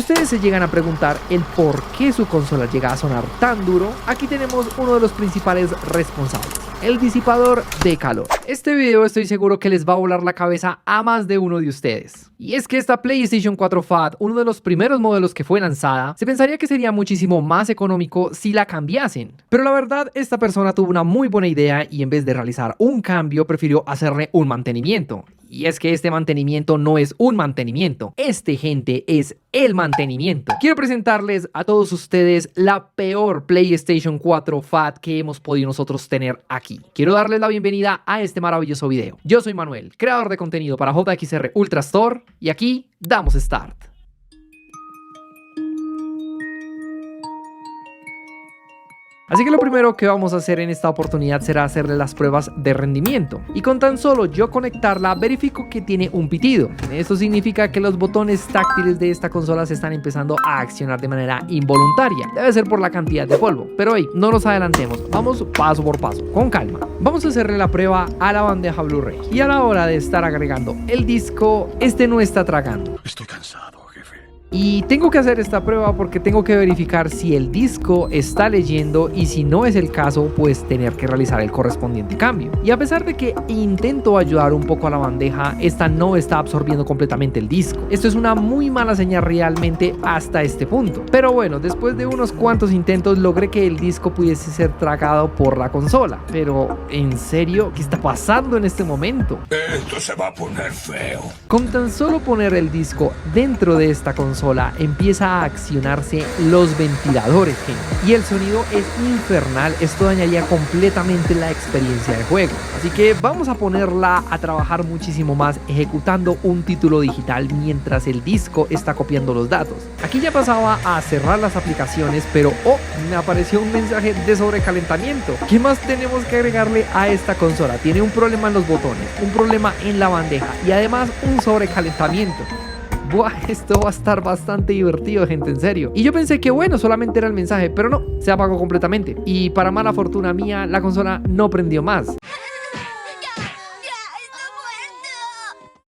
ustedes se llegan a preguntar el por qué su consola llega a sonar tan duro, aquí tenemos uno de los principales responsables: el disipador de calor. Este video estoy seguro que les va a volar la cabeza a más de uno de ustedes. Y es que esta PlayStation 4 FAT, uno de los primeros modelos que fue lanzada, se pensaría que sería muchísimo más económico si la cambiasen. Pero la verdad, esta persona tuvo una muy buena idea y en vez de realizar un cambio, prefirió hacerle un mantenimiento. Y es que este mantenimiento no es un mantenimiento, gente, es el mantenimiento. Quiero presentarles a todos ustedes la peor PlayStation 4 FAT que hemos podido nosotros tener aquí. Quiero darles la bienvenida a este maravilloso video. Yo soy Manuel, creador de contenido para JXR Ultra Store, y aquí damos start. Así que lo primero que vamos a hacer en esta oportunidad será hacerle las pruebas de rendimiento. Y con tan solo yo conectarla, verifico que tiene un pitido. Esto significa que los botones táctiles de esta consola se están empezando a accionar de manera involuntaria. Debe ser por la cantidad de polvo. Pero hey, no nos adelantemos, vamos paso por paso, con calma. Vamos a hacerle la prueba a la bandeja Blu-ray. Y a la hora de estar agregando el disco, este no está tragando. Estoy cansado. Y tengo que hacer esta prueba porque tengo que verificar si el disco está leyendo, y si no es el caso, pues tener que realizar el correspondiente cambio. Y a pesar de que intento ayudar un poco a la bandeja, esta no está absorbiendo completamente el disco. Esto es una muy mala señal realmente hasta este punto. Pero bueno, después de unos cuantos intentos logré que el disco pudiese ser tragado por la consola. Pero, ¿en serio? ¿Qué está pasando en este momento? Esto se va a poner feo. Con tan solo poner el disco dentro de esta consola, empieza a accionarse los ventiladores, gente. Y el sonido es infernal. Esto dañaría completamente la experiencia de juego. Así que vamos a ponerla a trabajar muchísimo más ejecutando un título digital mientras el disco está copiando los datos. Aquí ya pasaba a cerrar las aplicaciones, pero me apareció un mensaje de sobrecalentamiento. ¿Qué más tenemos que agregarle a esta consola? Tiene un problema en los botones, un problema en la bandeja y además un sobrecalentamiento. Buah, esto va a estar bastante divertido, gente, en serio. Y yo pensé que bueno, solamente era el mensaje, pero no, se apagó completamente. Y para mala fortuna mía, la consola no prendió más.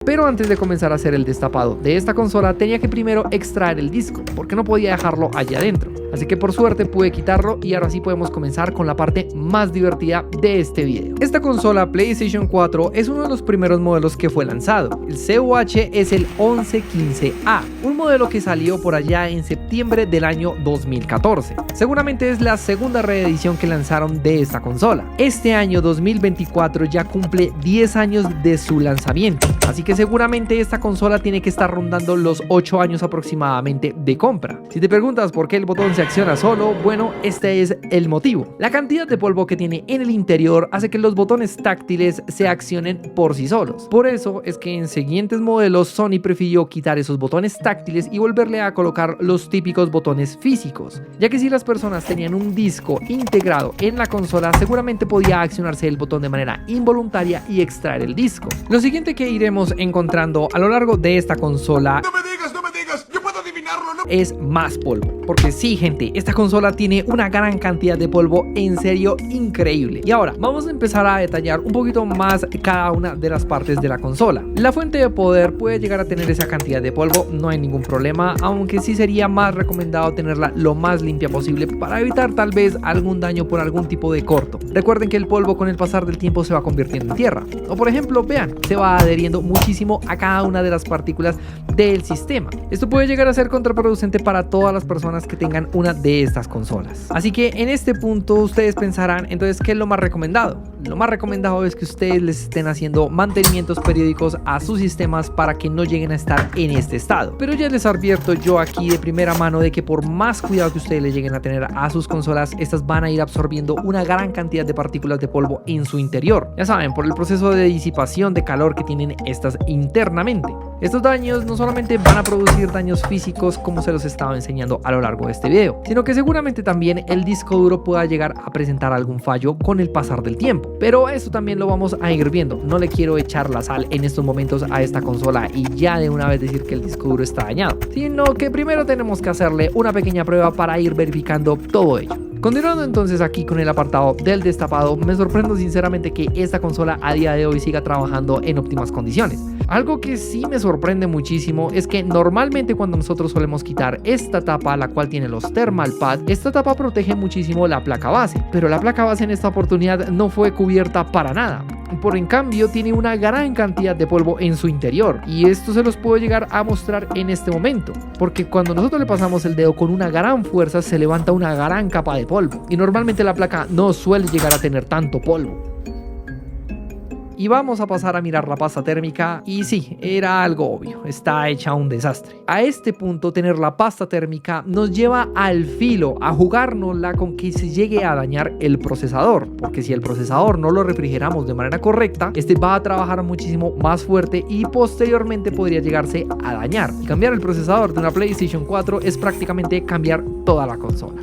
Pero antes de comenzar a hacer el destapado de esta consola, tenía que primero extraer el disco, porque no podía dejarlo allá adentro. Así que por suerte pude quitarlo y ahora sí podemos comenzar con la parte más divertida de este video. Esta consola PlayStation 4 es uno de los primeros modelos que fue lanzado. El CUH es el 1115A, un modelo que salió por allá en septiembre del año 2014. Seguramente es la segunda reedición que lanzaron de esta consola. Este año 2024 ya cumple 10 años de su lanzamiento, así que seguramente esta consola tiene que estar rondando los 8 años aproximadamente de compra. Si te preguntas por qué el botón se acciona solo, bueno, este es el motivo. La cantidad de polvo que tiene en el interior hace que los botones táctiles se accionen por sí solos. Por eso es que en siguientes modelos Sony prefirió quitar esos botones táctiles y volverle a colocar los típicos botones físicos, ya que si las personas tenían un disco integrado en la consola, seguramente podía accionarse el botón de manera involuntaria y extraer el disco. Lo siguiente que iremos encontrando a lo largo de esta consola yo puedo adivinarlo, ¿no? es más polvo. Porque sí, gente, esta consola tiene una gran cantidad de polvo, en serio increíble. Y ahora vamos a empezar a detallar un poquito más cada una de las partes de la consola. La fuente de poder puede llegar a tener esa cantidad de polvo, no hay ningún problema, aunque sí sería más recomendado tenerla lo más limpia posible para evitar tal vez algún daño por algún tipo de corto. Recuerden que el polvo con el pasar del tiempo se va convirtiendo en tierra, o por ejemplo, vean, se va adheriendo muchísimo a cada una de las partículas del sistema. Esto puede llegar a ser contraproducente para todas las personas que tengan una de estas consolas. Así que en este punto ustedes pensarán, entonces, ¿qué es lo más recomendado? Lo más recomendado es que ustedes les estén haciendo mantenimientos periódicos a sus sistemas para que no lleguen a estar en este estado. Pero ya les advierto yo aquí de primera mano de que por más cuidado que ustedes le lleguen a tener a sus consolas, estas van a ir absorbiendo una gran cantidad de partículas de polvo en su interior. Ya saben, por el proceso de disipación de calor que tienen estas internamente. Estos daños no solamente van a producir daños físicos como se los estaba enseñando a lo largo de este video, sino que seguramente también el disco duro pueda llegar a presentar algún fallo con el pasar del tiempo. Pero eso también lo vamos a ir viendo. No le quiero echar la sal en estos momentos a esta consola y ya de una vez decir que el disco duro está dañado, sino que primero tenemos que hacerle una pequeña prueba para ir verificando todo ello. Continuando entonces aquí con el apartado del destapado, me sorprendo sinceramente que esta consola a día de hoy siga trabajando en óptimas condiciones. Algo que sí me sorprende muchísimo es que normalmente cuando nosotros solemos quitar esta tapa, la cual tiene los thermal pads, esta tapa protege muchísimo la placa base, pero la placa base en esta oportunidad no fue cubierta para nada. Por en cambio tiene una gran cantidad de polvo en su interior, y esto se los puedo llegar a mostrar en este momento, porque cuando nosotros le pasamos el dedo con una gran fuerza se levanta una gran capa de polvo, y normalmente la placa no suele llegar a tener tanto polvo. Y vamos a pasar a mirar la pasta térmica, y sí, era algo obvio, está hecha un desastre. A este punto, tener la pasta térmica nos lleva al filo, a jugárnosla con que se llegue a dañar el procesador, porque si el procesador no lo refrigeramos de manera correcta, este va a trabajar muchísimo más fuerte y posteriormente podría llegarse a dañar. Y cambiar el procesador de una PlayStation 4 es prácticamente cambiar toda la consola.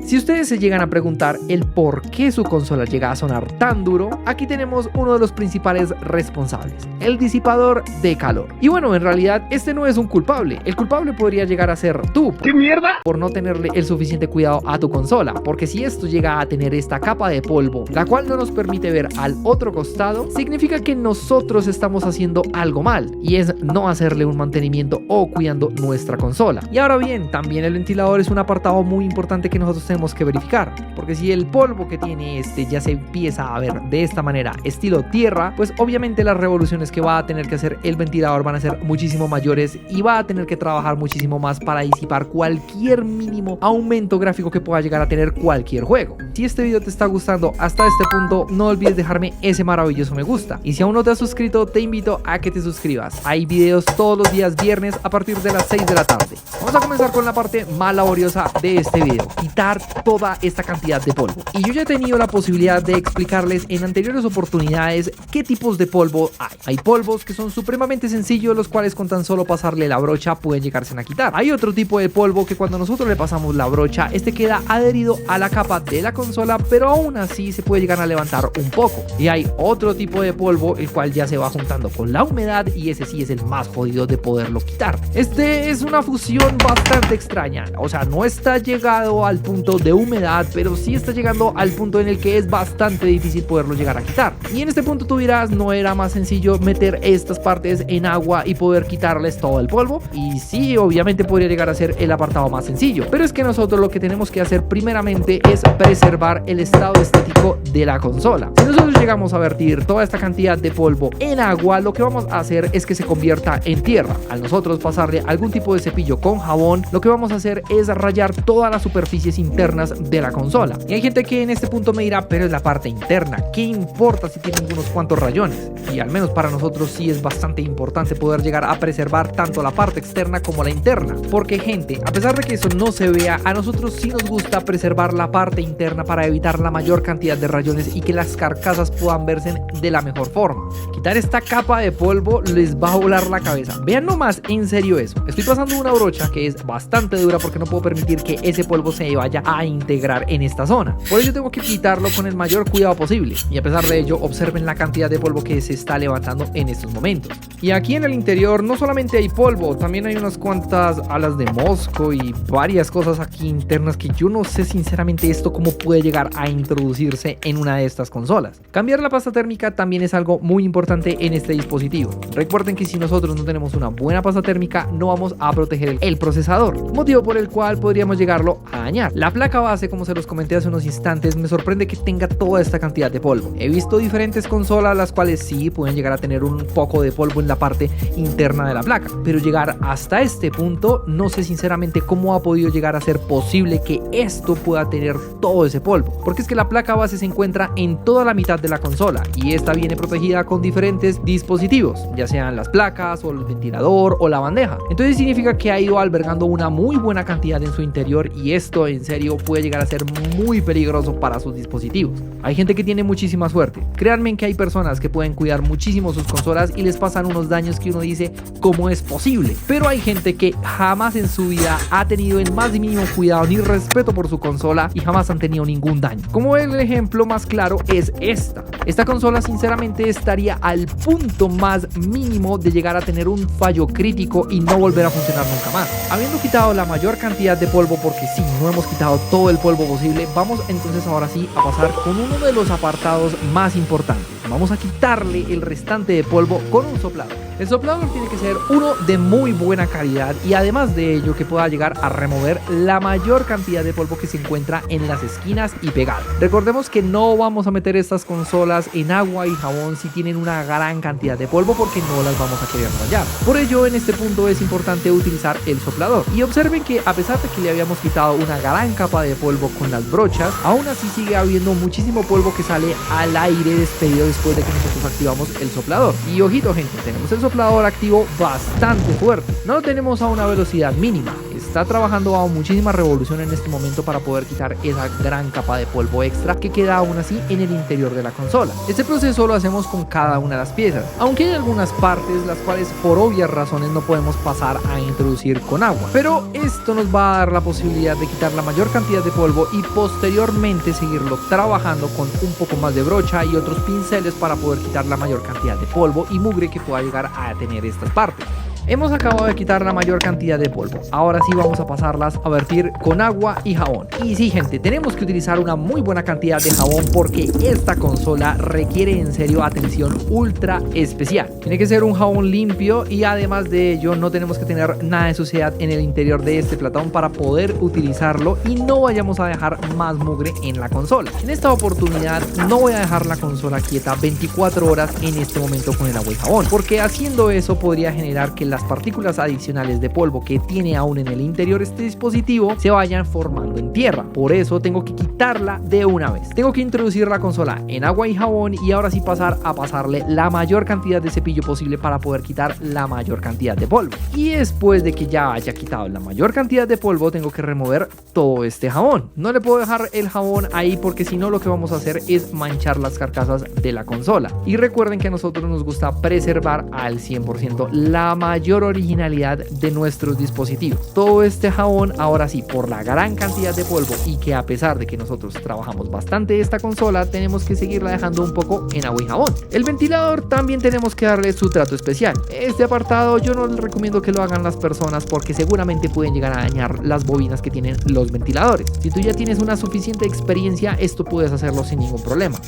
Si ustedes se llegan a preguntar el por qué su consola llega a sonar tan duro, aquí tenemos uno de los principales responsables, el disipador de calor. Y bueno, en realidad este no es un culpable, el culpable podría llegar a ser tú. ¿Qué mierda? Por no tenerle el suficiente cuidado a tu consola, porque si esto llega a tener esta capa de polvo, la cual no nos permite ver al otro costado, significa que nosotros estamos haciendo algo mal, y es no hacerle un mantenimiento o cuidando nuestra consola. Y ahora bien, también el ventilador es un apartado muy importante que nosotros tenemos que verificar, porque si el polvo que tiene este ya se empieza a ver de esta manera estilo tierra, pues obviamente las revoluciones que va a tener que hacer el ventilador van a ser muchísimo mayores y va a tener que trabajar muchísimo más para disipar cualquier mínimo aumento gráfico que pueda llegar a tener cualquier juego. Si este video te está gustando hasta este punto, no olvides dejarme ese maravilloso me gusta, y si aún no te has suscrito, te invito a que te suscribas. Hay videos todos los días viernes a partir de las 6 de la tarde. Vamos a comenzar con la parte más laboriosa de este video: quitar toda esta cantidad de polvo. Y yo ya he tenido la posibilidad de explicarles en anteriores oportunidades qué tipos de polvo hay. Hay polvos que son supremamente sencillos, los cuales con tan solo pasarle la brocha pueden llegarse a quitar. Hay otro tipo de polvo que cuando nosotros le pasamos la brocha, este queda adherido a la capa de la consola, pero aún así se puede llegar a levantar un poco. Y hay otro tipo de polvo, el cual ya se va juntando con la humedad, y ese sí es el más jodido de poderlo quitar. Este es una fusión bastante extraña, o sea, no está llegado al punto de humedad, pero sí está llegando al punto en el que es bastante difícil poderlo llegar a quitar. Y en este punto tú dirás, ¿no era más sencillo meter estas partes en agua y poder quitarles todo el polvo? Y sí, obviamente podría llegar a ser el apartado más sencillo, pero es que nosotros lo que tenemos que hacer primeramente es preservar el estado estético de la consola. Si nosotros llegamos a vertir toda esta cantidad de polvo en agua, lo que vamos a hacer es que se convierta en tierra. Al nosotros pasarle algún tipo de cepillo con jabón, lo que vamos a hacer es rayar todas las superficies internas de la consola. Y hay gente que en este punto me dirá, pero es la parte interna, ¿qué importa si tienen unos cuantos rayones? Y al menos para nosotros sí es bastante importante poder llegar a preservar tanto la parte externa como la interna, porque gente, a pesar de que eso no se vea, a nosotros sí nos gusta preservar la parte interna para evitar la mayor cantidad de rayones y que las carcasas puedan verse de la mejor forma. Quitar esta capa de polvo les va a volar la cabeza. Vean nomás en serio eso. Estoy pasando una brocha que es bastante dura porque no puedo permitir que ese polvo se vaya a integrar en esta zona. Por ello tengo que quitarlo con el mayor cuidado posible. Y a pesar de ello, observen la cantidad de polvo que se está levantando en estos momentos. Y aquí en el interior no solamente hay polvo, también hay unas cuantas alas de mosco y varias cosas aquí internas que yo no sé sinceramente esto cómo puede llegar a introducirse en una de estas consolas. Cambiar la pasta térmica también es algo muy importante en este dispositivo. Recuerden que si nosotros no tenemos una buena pasta térmica, no vamos a proteger el procesador, motivo por el cual podríamos llegarlo a dañar. La placa base, como se los comenté hace unos instantes, me sorprende que tenga toda esta cantidad de polvo. He visto diferentes consolas las cuales sí pueden llegar a tener un poco de polvo en la parte interna de la placa, pero llegar hasta este punto no sé sinceramente cómo ha podido llegar a ser posible que esto pueda tener todo ese polvo, porque es que la placa base se encuentra en toda la mitad de la consola y esta viene protegida con diferentes dispositivos, ya sean las placas o el ventilador o la bandeja. Entonces significa que ha ido albergando una muy buena cantidad en su interior, y esto en serio puede llegar a ser muy peligroso para sus dispositivos. Hay gente que tiene muchísima suerte. Créanme que hay personas que pueden cuidar muchísimo sus consolas y les pasan unos daños que uno dice, ¿cómo es posible? Pero hay gente que jamás en su vida ha tenido el más mínimo cuidado ni respeto por su consola y jamás han tenido ningún daño. Como el ejemplo más claro es esta consola sinceramente estaría al punto más mínimo de llegar a tener un fallo crítico y no volver a funcionar nunca más. Habiendo quitado la mayor cantidad de polvo, porque sí, no hemos quitado todo el polvo posible, vamos entonces ahora sí a pasar con uno de los apartados más importantes. vamos a quitarle el restante de polvo con un soplador. El soplador tiene que ser uno de muy buena calidad y además de ello que pueda llegar a remover la mayor cantidad de polvo que se encuentra en las esquinas y pegadas. Recordemos que no vamos a meter estas consolas en agua y jabón si tienen una gran cantidad de polvo porque no las vamos a querer rayar. Por ello en este punto es importante utilizar el soplador y observen que a pesar de que le habíamos quitado una gran capa de polvo con las brochas, aún así sigue habiendo muchísimo polvo que sale al aire despedido después de que nosotros activamos el soplador. Y ojito gente, tenemos el soplador activo bastante fuerte, no lo tenemos a una velocidad mínima, está trabajando a muchísima revolución en este momento para poder quitar esa gran capa de polvo extra que queda aún así en el interior de la consola. Este proceso lo hacemos con cada una de las piezas, aunque hay algunas partes las cuales por obvias razones no podemos pasar a introducir con agua, pero esto nos va a dar la posibilidad de quitar la mayor cantidad de polvo y posteriormente seguirlo trabajando con un poco más de brocha y otros pinceles para poder quitar la mayor cantidad de polvo y mugre que pueda llegar a tener estas partes. Hemos acabado de quitar la mayor cantidad de polvo, ahora sí vamos a pasarlas a vertir con agua y jabón. Y sí gente, tenemos que utilizar una muy buena cantidad de jabón porque esta consola requiere en serio atención ultra especial. Tiene que ser un jabón limpio y además de ello no tenemos que tener nada de suciedad en el interior de este platón para poder utilizarlo y no vayamos a dejar más mugre en la consola. En esta oportunidad no voy a dejar la consola quieta 24 horas en este momento con el agua y jabón, porque haciendo eso podría generar que las partículas adicionales de polvo que tiene aún en el interior este dispositivo se vayan formando en tierra. Por eso tengo que quitarla de una vez. Tengo que introducir la consola en agua y jabón y ahora sí pasar a pasarle la mayor cantidad de cepillo posible para poder quitar la mayor cantidad de polvo. Y después de que ya haya quitado la mayor cantidad de polvo tengo que remover todo este jabón. No le puedo dejar el jabón ahí porque si no lo que vamos a hacer es manchar las carcasas de la consola. Y recuerden que a nosotros nos gusta preservar al 100% la mayor originalidad de nuestros dispositivos. Todo este jabón ahora sí, por la gran cantidad de polvo y que a pesar de que nosotros trabajamos bastante esta consola, tenemos que seguirla dejando un poco en agua y jabón. El ventilador también tenemos que darle su trato especial. Este apartado yo no les recomiendo que lo hagan las personas porque seguramente pueden llegar a dañar las bobinas que tienen los ventiladores. Si tú ya tienes una suficiente experiencia, esto puedes hacerlo sin ningún problema.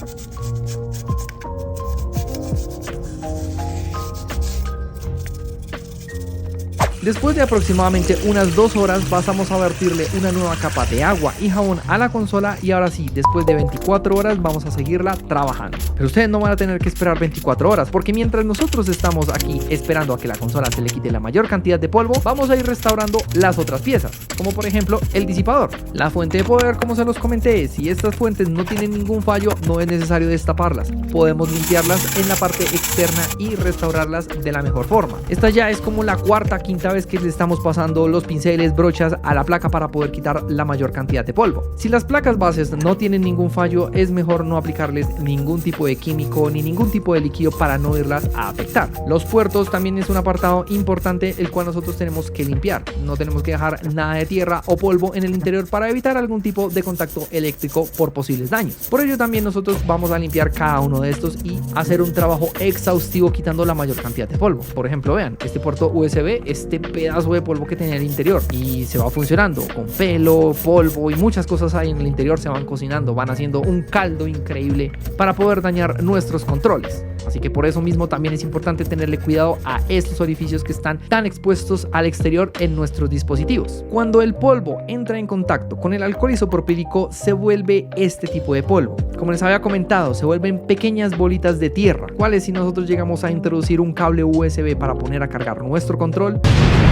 Después de aproximadamente unas 2 horas pasamos a vertirle una nueva capa de agua y jabón a la consola y ahora sí, después de 24 horas vamos a seguirla trabajando. Pero ustedes no van a tener que esperar 24 horas porque mientras nosotros estamos aquí esperando a que la consola se le quite la mayor cantidad de polvo, vamos a ir restaurando las otras piezas, como por ejemplo el disipador. La fuente de poder, como se los comenté, si estas fuentes no tienen ningún fallo, no es necesario destaparlas. Podemos limpiarlas en la parte externa y restaurarlas de la mejor forma. Esta ya es como la cuarta, quinta vez que le estamos pasando los pinceles, brochas a la placa para poder quitar la mayor cantidad de polvo. Si las placas bases no tienen ningún fallo, es mejor no aplicarles ningún tipo de químico ni ningún tipo de líquido para no irlas a afectar. Los puertos también es un apartado importante el cual nosotros tenemos que limpiar. No tenemos que dejar nada de tierra o polvo en el interior para evitar algún tipo de contacto eléctrico por posibles daños. Por ello también nosotros vamos a limpiar cada uno de estos y hacer un trabajo exhaustivo quitando la mayor cantidad de polvo. Por ejemplo, vean, este puerto USB, este pedazo de polvo que tenía el interior y se va funcionando con pelo, polvo y muchas cosas ahí en el interior, se van cocinando, van haciendo un caldo increíble para poder dañar nuestros controles. Así que por eso mismo también es importante tenerle cuidado a estos orificios que están tan expuestos al exterior en nuestros dispositivos. Cuando el polvo entra en contacto con el alcohol isopropílico se vuelve este tipo de polvo. Como les había comentado, se vuelven pequeñas bolitas de tierra, cuales si nosotros llegamos a introducir un cable USB para poner a cargar nuestro control,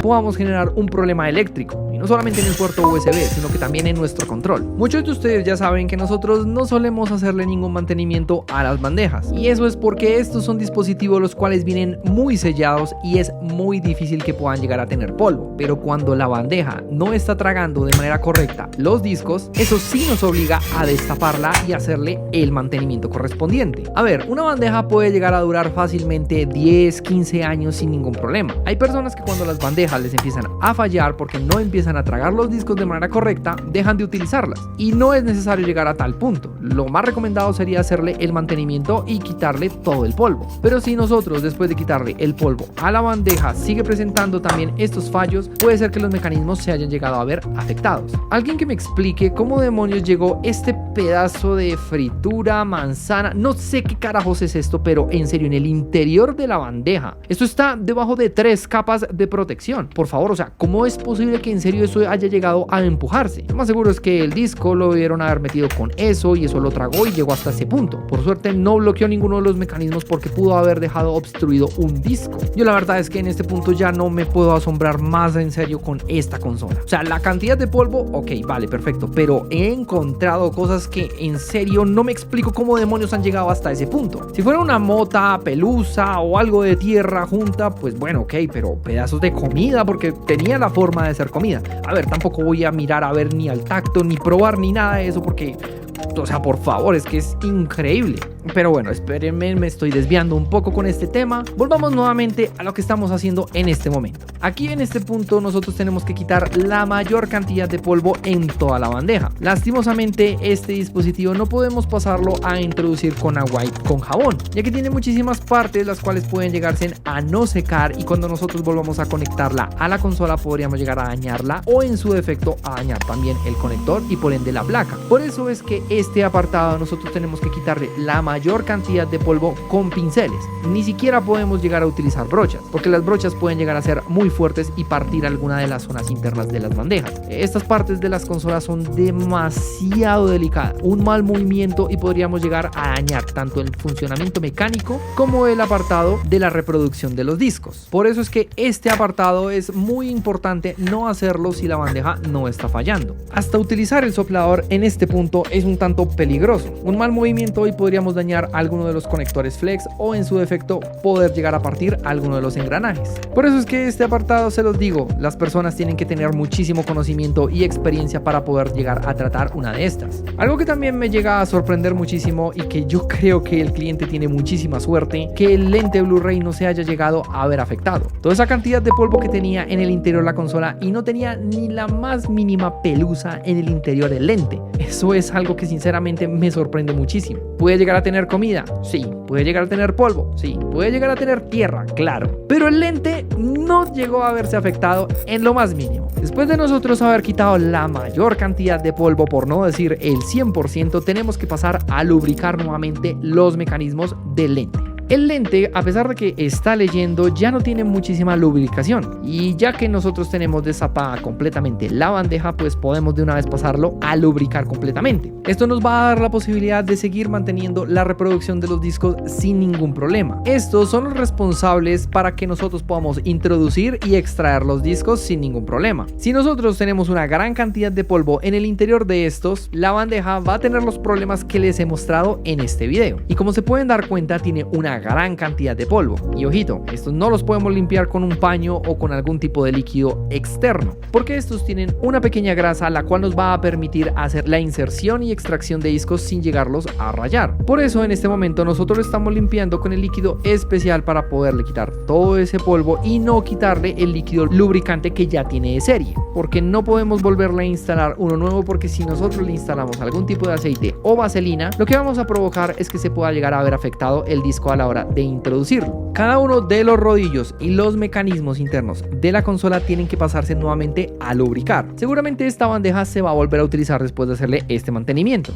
podamos generar un problema eléctrico. Y no solamente en el puerto USB, sino que también en nuestro control. Muchos de ustedes ya saben que nosotros no solemos hacerle ningún mantenimiento a las bandejas. Y eso es porque estos son dispositivos los cuales vienen muy sellados y es muy difícil que puedan llegar a tener polvo. Pero cuando la bandeja no está tragando de manera correcta los discos, eso sí nos obliga a destaparla y hacerle el mantenimiento correspondiente. A ver, una bandeja puede llegar a durar fácilmente 10, 15 años sin ningún problema. Hay personas que cuando las bandejas les empiezan a fallar porque no empiezan comienzan a tragar los discos de manera correcta, dejan de utilizarlas. Y no es necesario llegar a tal punto. Lo más recomendado sería hacerle el mantenimiento y quitarle todo el polvo. Pero si nosotros, después de quitarle el polvo a la bandeja, sigue presentando también estos fallos, puede ser que los mecanismos se hayan llegado a ver afectados. Alguien que me explique cómo demonios llegó este pedazo de fritura, manzana, no sé qué carajos es esto, pero en serio, en el interior de la bandeja, esto está debajo de 3 capas de protección. Por favor, o sea, ¿cómo es posible que en serio eso haya llegado a empujarse? Lo más seguro es que el disco lo debieron haber metido con eso y eso lo tragó y llegó hasta ese punto. Por suerte no bloqueó ninguno de los mecanismos porque pudo haber dejado obstruido un disco. Yo la verdad es que en este punto ya no me puedo asombrar más en serio con esta consola. O sea, la cantidad de polvo, ok, vale, perfecto, pero he encontrado cosas que en serio no me explico cómo demonios han llegado hasta ese punto. Si fuera una mota, pelusa o algo de tierra junta, pues bueno, ok, pero pedazos de comida, porque tenía la forma de ser comida. A ver, tampoco voy a mirar a ver ni al tacto, ni probar ni nada de eso, porque, o sea, por favor, es que es increíble. Pero bueno, espérenme, me estoy desviando un poco con este tema. Volvamos nuevamente a lo que estamos haciendo en este momento. Aquí en este punto nosotros tenemos que quitar la mayor cantidad de polvo en toda la bandeja. Lastimosamente este dispositivo no podemos pasarlo a introducir con agua y con jabón, ya que tiene muchísimas partes las cuales pueden llegarse a no secar, y cuando nosotros volvamos a conectarla a la consola podríamos llegar a dañarla, o en su defecto a dañar también el conector y por ende la placa. Por eso es que este apartado nosotros tenemos que quitarle la mayor cantidad de polvo con pinceles. Ni siquiera podemos llegar a utilizar brochas, porque las brochas pueden llegar a ser muy fuertes y partir alguna de las zonas internas de las bandejas. Estas partes de las consolas son demasiado delicadas. Un mal movimiento y podríamos llegar a dañar tanto el funcionamiento mecánico como el apartado de la reproducción de los discos. Por eso es que este apartado es muy importante no hacerlo si la bandeja no está fallando. Hasta utilizar el soplador en este punto es un tanto peligroso. Un mal movimiento y podríamos dañar alguno de los conectores flex, o en su defecto poder llegar a partir alguno de los engranajes. Por eso es que este apartado, se los digo, las personas tienen que tener muchísimo conocimiento y experiencia para poder llegar a tratar una de estas. Algo que también me llega a sorprender muchísimo, y que yo creo que el cliente tiene muchísima suerte, que el lente Blu-ray no se haya llegado a ver afectado. Toda esa cantidad de polvo que tenía en el interior de la consola y no tenía ni la más mínima pelusa en el interior del lente. Eso es algo que sinceramente me sorprende muchísimo. ¿Puede llegar a tener comida? Sí. ¿Puede llegar a tener polvo? Sí. ¿Puede llegar a tener tierra? Claro. Pero el lente no llegó a verse afectado en lo más mínimo. Después de nosotros haber quitado la mayor cantidad de polvo, por no decir el 100%, tenemos que pasar a lubricar nuevamente los mecanismos del lente. El lente, a pesar de que está leyendo, ya no tiene muchísima lubricación, y ya que nosotros tenemos destapada completamente la bandeja, pues podemos de una vez pasarlo a lubricar completamente. Esto nos va a dar la posibilidad de seguir manteniendo la reproducción de los discos sin ningún problema. Estos son los responsables para que nosotros podamos introducir y extraer los discos sin ningún problema. Si nosotros tenemos una gran cantidad de polvo en el interior de estos, la bandeja va a tener los problemas que les he mostrado en este video, y como se pueden dar cuenta, tiene una gran cantidad de polvo. Y ojito, estos no los podemos limpiar con un paño o con algún tipo de líquido externo, porque estos tienen una pequeña grasa la cual nos va a permitir hacer la inserción y extracción de discos sin llegarlos a rayar. Por eso en este momento nosotros estamos limpiando con el líquido especial para poderle quitar todo ese polvo y no quitarle el líquido lubricante que ya tiene de serie, porque no podemos volverle a instalar uno nuevo, porque si nosotros le instalamos algún tipo de aceite o vaselina, lo que vamos a provocar es que se pueda llegar a ver afectado el disco a la hora de introducirlo. Cada uno de los rodillos y los mecanismos internos de la consola tienen que pasarse nuevamente a lubricar. Seguramente esta bandeja se va a volver a utilizar después de hacerle este mantenimiento.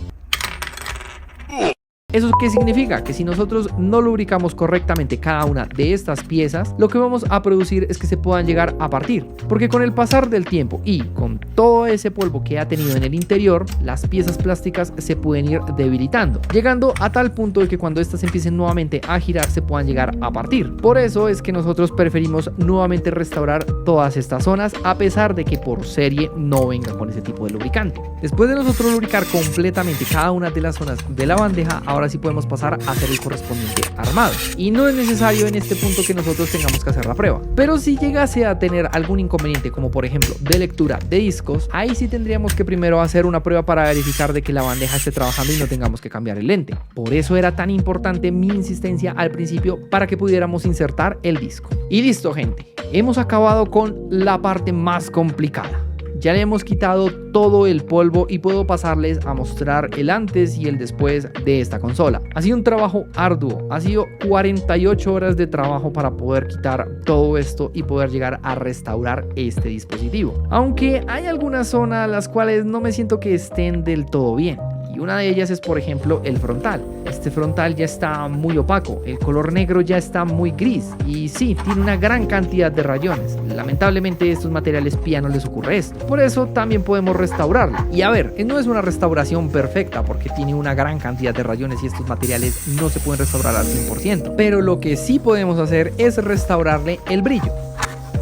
¿Eso qué significa? Que si nosotros no lubricamos correctamente cada una de estas piezas, lo que vamos a producir es que se puedan llegar a partir, porque con el pasar del tiempo y con todo ese polvo que ha tenido en el interior, las piezas plásticas se pueden ir debilitando, llegando a tal punto de que cuando estas empiecen nuevamente a girar se puedan llegar a partir. Por eso es que nosotros preferimos nuevamente restaurar todas estas zonas, a pesar de que por serie no venga con ese tipo de lubricante. Después de nosotros lubricar completamente cada una de las zonas de la bandeja, ahora sí podemos pasar a hacer el correspondiente armado, y no es necesario en este punto que nosotros tengamos que hacer la prueba. Pero si llegase a tener algún inconveniente, como por ejemplo de lectura de discos, ahí sí tendríamos que primero hacer una prueba para verificar de que la bandeja esté trabajando y no tengamos que cambiar el lente. Por eso era tan importante mi insistencia al principio para que pudiéramos insertar el disco. Y listo, gente, hemos acabado con la parte más complicada. ya le hemos quitado todo el polvo y puedo pasarles a mostrar el antes y el después de esta consola. Ha sido un trabajo arduo, ha sido 48 horas de trabajo para poder quitar todo esto y poder llegar a restaurar este dispositivo. Aunque hay algunas zonas las cuales no me siento que estén del todo bien. Y una de ellas es, por ejemplo, el frontal. Este frontal ya está muy opaco, el color negro ya está muy gris y sí, tiene una gran cantidad de rayones. Lamentablemente estos materiales PIA no les ocurre esto, por eso también podemos restaurarlo. Y a ver, no es una restauración perfecta porque tiene una gran cantidad de rayones y estos materiales no se pueden restaurar al 100%. Pero lo que sí podemos hacer es restaurarle el brillo.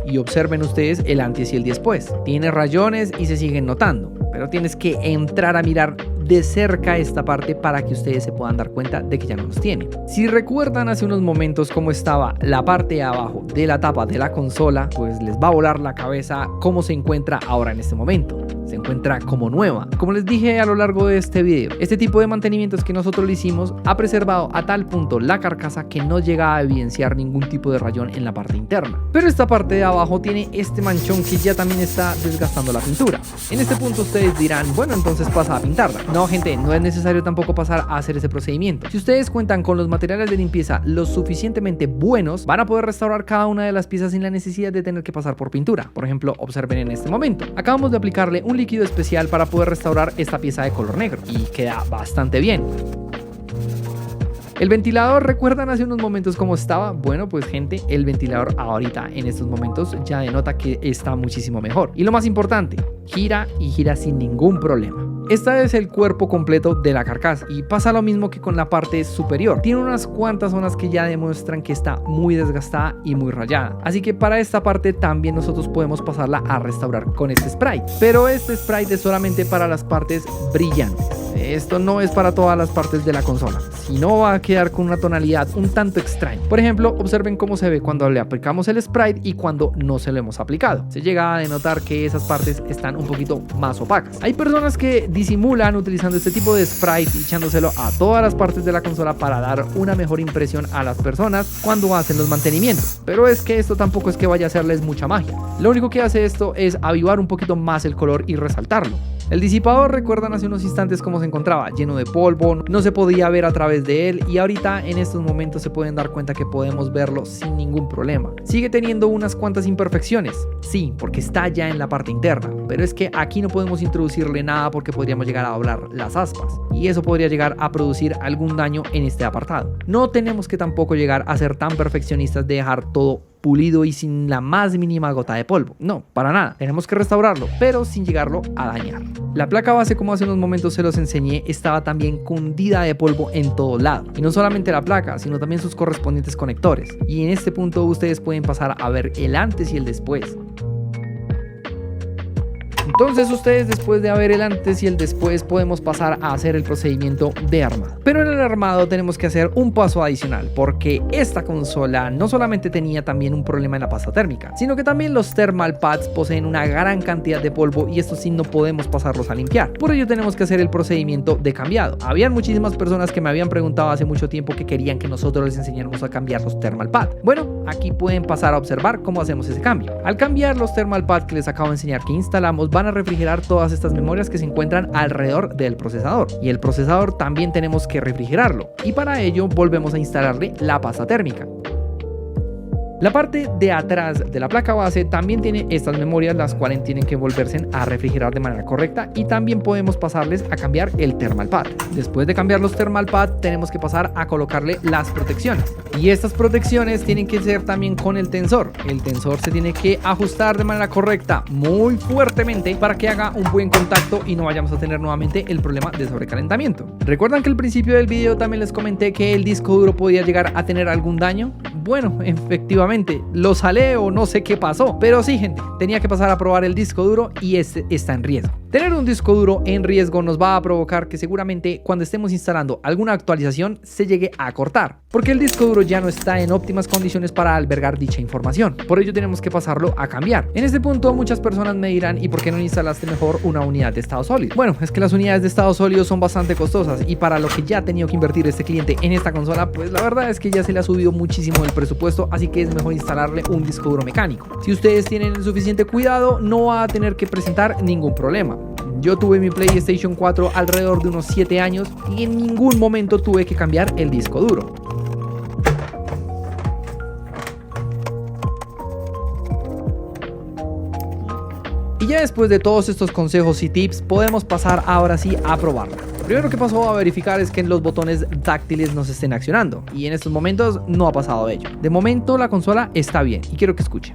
Y observen ustedes el antes y el después. Tiene rayones y se siguen notando, pero tienes que entrar a mirar de cerca esta parte para que ustedes se puedan dar cuenta de que ya no los tiene. Si recuerdan hace unos momentos cómo estaba la parte de abajo de la tapa de la consola, pues les va a volar la cabeza cómo se encuentra ahora en este momento. Se encuentra como nueva. Como les dije a lo largo de este video, este tipo de mantenimientos que nosotros le hicimos ha preservado a tal punto la carcasa que no llega a evidenciar ningún tipo de rayón en la parte interna. Pero esta parte de abajo tiene este manchón que ya también está desgastando la pintura. En este punto ustedes dirán, bueno, entonces pasa a pintarla. No, gente, no es necesario tampoco pasar a hacer ese procedimiento. Si ustedes cuentan con los materiales de limpieza lo suficientemente buenos, van a poder restaurar cada una de las piezas sin la necesidad de tener que pasar por pintura. Por ejemplo, observen en este momento. Acabamos de aplicarle un líquido especial para poder restaurar esta pieza de color negro y queda bastante bien. El ventilador, ¿recuerdan hace unos momentos cómo estaba? Bueno, pues gente, el ventilador ahorita en estos momentos ya denota que está muchísimo mejor. Y lo más importante, gira y gira sin ningún problema. Este es el cuerpo completo de la carcasa y pasa lo mismo que con la parte superior. Tiene unas cuantas zonas que ya demuestran que está muy desgastada y muy rayada. Así que para esta parte también nosotros podemos pasarla a restaurar con este sprite. Pero este sprite es solamente para las partes brillantes. Esto no es para todas las partes de la consola, si no va a quedar con una tonalidad un tanto extraña. Por ejemplo, observen cómo se ve cuando le aplicamos el sprite y cuando no se lo hemos aplicado. Se llega a denotar que esas partes están un poquito más opacas. Hay personas que disimulan utilizando este tipo de sprite y echándoselo a todas las partes de la consola para dar una mejor impresión a las personas cuando hacen los mantenimientos. Pero es que esto tampoco es que vaya a hacerles mucha magia. Lo único que hace esto es avivar un poquito más el color y resaltarlo. El disipador, recuerdan hace unos instantes cómo se encontraba, lleno de polvo, no se podía ver a través de él y ahorita en estos momentos se pueden dar cuenta que podemos verlo sin ningún problema. Sigue teniendo unas cuantas imperfecciones, sí, porque está ya en la parte interna, pero es que aquí no podemos introducirle nada porque podríamos llegar a doblar las aspas y eso podría llegar a producir algún daño en este apartado. No tenemos que tampoco llegar a ser tan perfeccionistas de dejar todo pulido y sin la más mínima gota de polvo. No, para nada. Tenemos que restaurarlo, pero sin llegarlo a dañar. La placa base, como hace unos momentos se los enseñé, estaba también cundida de polvo en todo lado. Y no solamente la placa, sino también sus correspondientes conectores. Y en este punto ustedes pueden pasar a ver el antes y el después. Entonces ustedes, después de ver el antes y el después, podemos pasar a hacer el procedimiento de armado. Pero en el armado tenemos que hacer un paso adicional, porque esta consola no solamente tenía también un problema en la pasta térmica, sino que también los thermal pads poseen una gran cantidad de polvo y estos sí no podemos pasarlos a limpiar. Por ello tenemos que hacer el procedimiento de cambiado. Habían muchísimas personas que me habían preguntado hace mucho tiempo que querían que nosotros les enseñáramos a cambiar los thermal pads. Bueno, aquí pueden pasar a observar cómo hacemos ese cambio. Al cambiar los thermal pads que les acabo de enseñar que instalamos, van a refrigerar todas estas memorias que se encuentran alrededor del procesador, y el procesador también tenemos que refrigerarlo, y para ello volvemos a instalarle la pasta térmica. La parte de atrás de la placa base también tiene estas memorias, las cuales tienen que volverse a refrigerar de manera correcta, y también podemos pasarles a cambiar el thermal pad. Después de cambiar los thermal pad tenemos que pasar a colocarle las protecciones, y estas protecciones tienen que ser también con el tensor. El tensor se tiene que ajustar de manera correcta muy fuertemente para que haga un buen contacto y no vayamos a tener nuevamente el problema de sobrecalentamiento. ¿Recuerdan que al principio del video también les comenté que el disco duro podía llegar a tener algún daño? Bueno, efectivamente, lo salé o no sé qué pasó, pero sí, gente, tenía que pasar a probar el disco duro y este está en riesgo. Tener un disco duro en riesgo nos va a provocar que seguramente cuando estemos instalando alguna actualización se llegue a cortar, porque el disco duro ya no está en óptimas condiciones para albergar dicha información. Por ello tenemos que pasarlo a cambiar. En este punto muchas personas me dirán, ¿y por qué no instalaste mejor una unidad de estado sólido? Bueno, es que las unidades de estado sólido son bastante costosas y para lo que ya ha tenido que invertir este cliente en esta consola, pues la verdad es que ya se le ha subido muchísimo el presupuesto, así que es mejor mejor instalarle un disco duro mecánico. Si ustedes tienen el suficiente cuidado, no va a tener que presentar ningún problema. Yo tuve mi PlayStation 4 alrededor de unos 7 años y en ningún momento tuve que cambiar el disco duro. Y ya después de todos estos consejos y tips, podemos pasar ahora sí a probarlo. Primero que pasó a verificar es que los botones táctiles no se estén accionando, y en estos momentos no ha pasado ello. De momento la consola está bien y quiero que escuchen.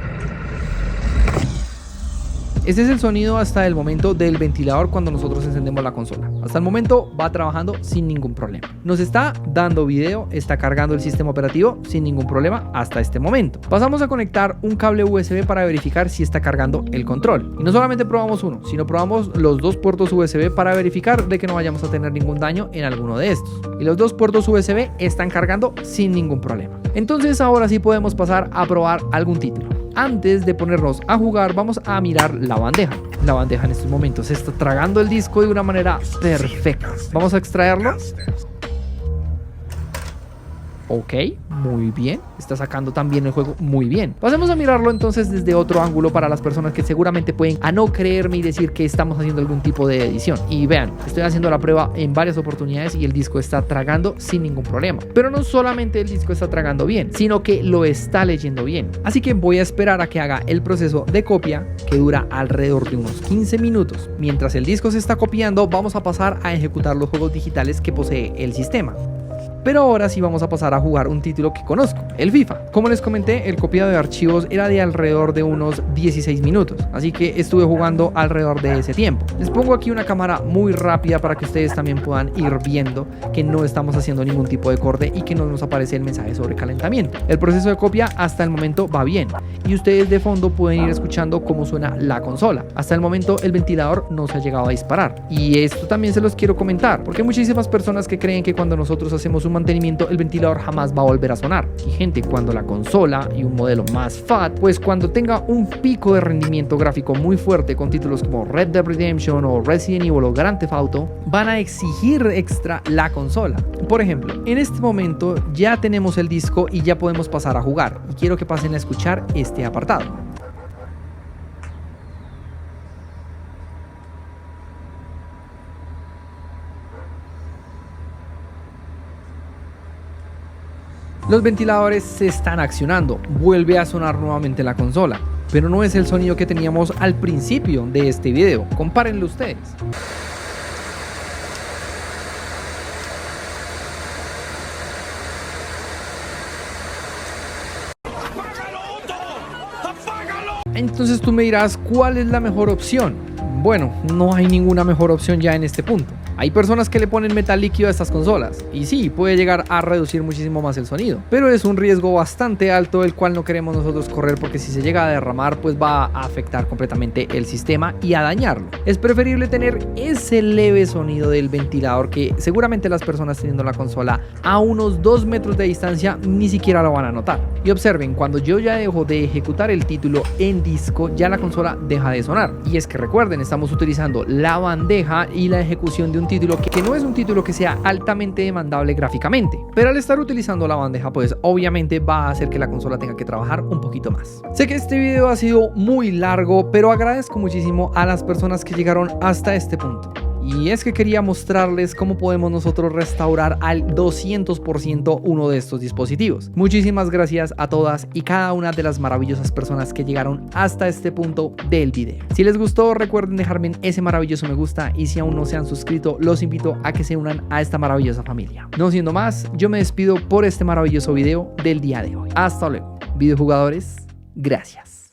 Este es el sonido hasta el momento del ventilador cuando nosotros encendemos la consola. Hasta el momento va trabajando sin ningún problema. Nos está dando video, está cargando el sistema operativo sin ningún problema hasta este momento. Pasamos a conectar un cable USB para verificar si está cargando el control. Y no solamente probamos uno, sino probamos los dos puertos USB para verificar de que no vayamos a tener ningún daño en alguno de estos. Y los dos puertos USB están cargando sin ningún problema. Entonces ahora sí podemos pasar a probar algún título. Antes de ponernos a jugar, vamos a mirar la bandeja. La bandeja en estos momentos está tragando el disco de una manera perfecta. Vamos a extraerlo. Ok, muy bien. Está sacando también el juego muy bien. Pasemos a mirarlo entonces desde otro ángulo para las personas que seguramente pueden a no creerme y decir que estamos haciendo algún tipo de edición. Y vean, estoy haciendo la prueba en varias oportunidades y el disco está tragando sin ningún problema. Pero no solamente el disco está tragando bien, sino que lo está leyendo bien. Así que voy a esperar a que haga el proceso de copia, que dura alrededor de unos 15 minutos. Mientras el disco se está copiando, vamos a pasar a ejecutar los juegos digitales que posee el sistema. Pero ahora sí vamos a pasar a jugar un título que conozco, el FIFA. Como les comenté, el copiado de archivos era de alrededor de unos 16 minutos, así que estuve jugando alrededor de ese tiempo. Les pongo aquí una cámara muy rápida para que ustedes también puedan ir viendo que no estamos haciendo ningún tipo de corte y que no nos aparece el mensaje sobre calentamiento. El proceso de copia hasta el momento va bien y ustedes de fondo pueden ir escuchando cómo suena la consola. Hasta el momento el ventilador no se ha llegado a disparar y esto también se los quiero comentar porque hay muchísimas personas que creen que cuando nosotros hacemos un mantenimiento el ventilador jamás va a volver a sonar. Y gente, cuando la consola y un modelo más fat, pues cuando tenga un pico de rendimiento gráfico muy fuerte con títulos como Red Dead Redemption o Resident Evil o Grand Theft Auto, van a exigir extra la consola. Por ejemplo, en este momento ya tenemos el disco y ya podemos pasar a jugar y quiero que pasen a escuchar este apartado. Los ventiladores se están accionando, vuelve a sonar nuevamente la consola, pero no es el sonido que teníamos al principio de este video, compárenlo ustedes. Entonces tú me dirás, ¿cuál es la mejor opción? Bueno, no hay ninguna mejor opción ya en este punto. Hay personas que le ponen metal líquido a estas consolas y sí, puede llegar a reducir muchísimo más el sonido, pero es un riesgo bastante alto el cual no queremos nosotros correr porque si se llega a derramar pues va a afectar completamente el sistema y a dañarlo. Es preferible tener ese leve sonido del ventilador que seguramente las personas teniendo la consola a unos 2 metros de distancia ni siquiera lo van a notar. Y observen, cuando yo ya dejo de ejecutar el título en disco ya la consola deja de sonar. Y es que recuerden, estamos utilizando la bandeja y la ejecución de un título que no es un título que sea altamente demandable gráficamente, pero al estar utilizando la bandeja pues obviamente va a hacer que la consola tenga que trabajar un poquito más. Sé que este video ha sido muy largo, pero agradezco muchísimo a las personas que llegaron hasta este punto. Y es que quería mostrarles cómo podemos nosotros restaurar al 200% uno de estos dispositivos. Muchísimas gracias a todas y cada una de las maravillosas personas que llegaron hasta este punto del video. Si les gustó, recuerden dejarme ese maravilloso me gusta y si aún no se han suscrito, los invito a que se unan a esta maravillosa familia. No siendo más, yo me despido por este maravilloso video del día de hoy. Hasta luego, videojugadores, gracias.